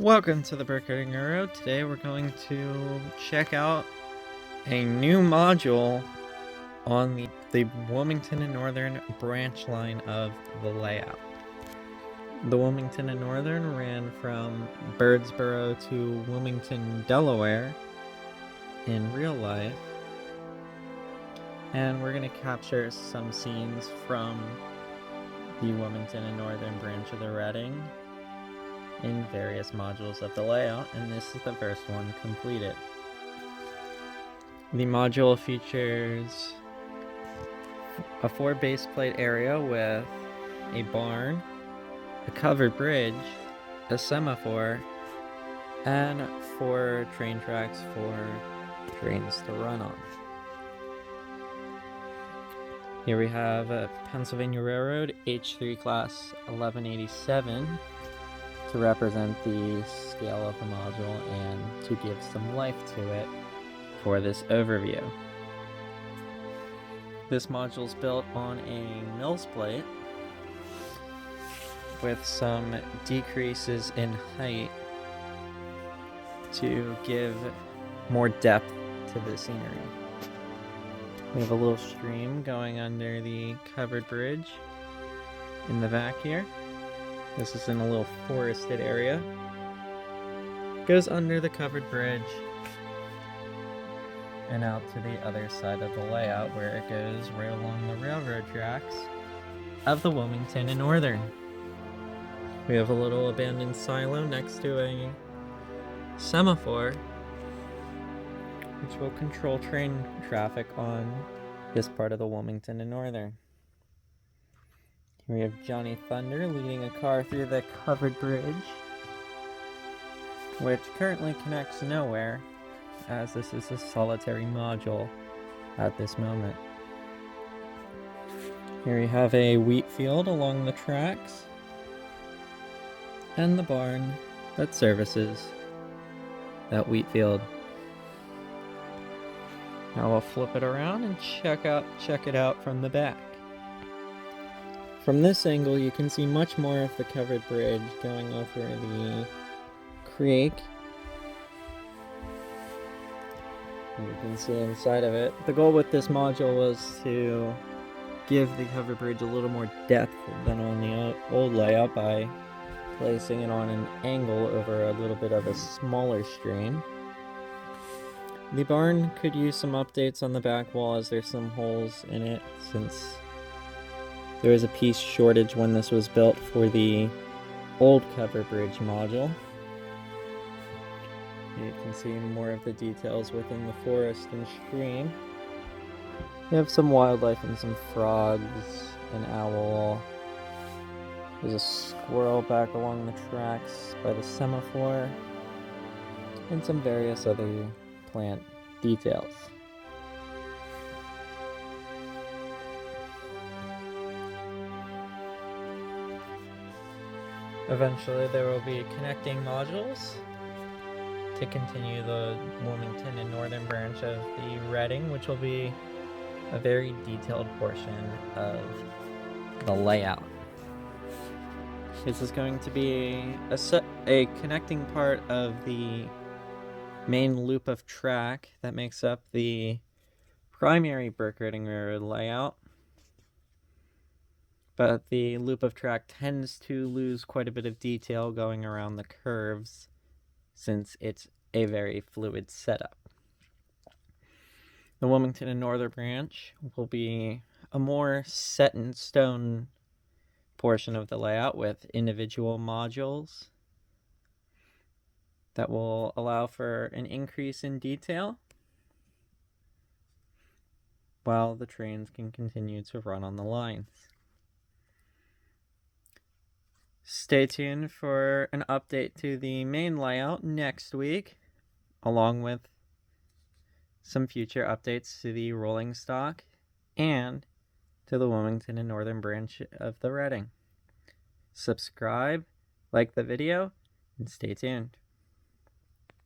Welcome to the Brickheading Road. Today we're going to check out a new module on the Wilmington and Northern branch line of the layout. The Wilmington and Northern ran from Birdsboro to Wilmington, Delaware in real life, and we're going to capture some scenes from the Wilmington and Northern branch of the Reading in various modules of the layout, and this is the first one completed. The module features a 4 base plate area with a barn, a covered bridge, a semaphore, and 4 train tracks for trains to run on. Here we have a Pennsylvania Railroad H3 class 1187 to represent the scale of the module and to give some life to it for this overview. This module is built on a mills plate with some decreases in height to give more depth to the scenery. We have a little stream going under the covered bridge in the back here. This is in a little forested area. Goes under the covered bridge and out to the other side of the layout where it goes right along the railroad tracks of the Wilmington and Northern. We have a little abandoned silo next to a semaphore, which will control train traffic on this part of the Wilmington and Northern. We have Johnny Thunder leading a car through the covered bridge, which currently connects nowhere, as this is a solitary module at this moment. Here we have a wheat field along the tracks, and the barn that services that wheat field. Now we'll flip it around and check it out from the back. From this angle, you can see much more of the covered bridge going over the creek. You can see inside of it. The goal with this module was to give the covered bridge a little more depth than on the old layout by placing it on an angle over a little bit of a smaller stream. The barn could use some updates on the back wall as there's some holes in it, since there was a piece shortage when this was built for the old covered bridge module. You can see more of the details within the forest and stream. You have some wildlife and some frogs, an owl. There's a squirrel back along the tracks by the semaphore, and some various other plant details. Eventually there will be connecting modules to continue the Wilmington and Northern branch of the Reading, which will be a very detailed portion of the layout. This is going to be a connecting part of the main loop of track that makes up the primary Brickheading Railroad layout. But the loop of track tends to lose quite a bit of detail going around the curves, since it's a very fluid setup. The Wilmington and Northern branch will be a more set in stone portion of the layout with individual modules that will allow for an increase in detail, while the trains can continue to run on the lines. Stay tuned for an update to the main layout next week, along with some future updates to the rolling stock and to the Wilmington and Northern branch of the Reading. Subscribe, like the video, and stay tuned.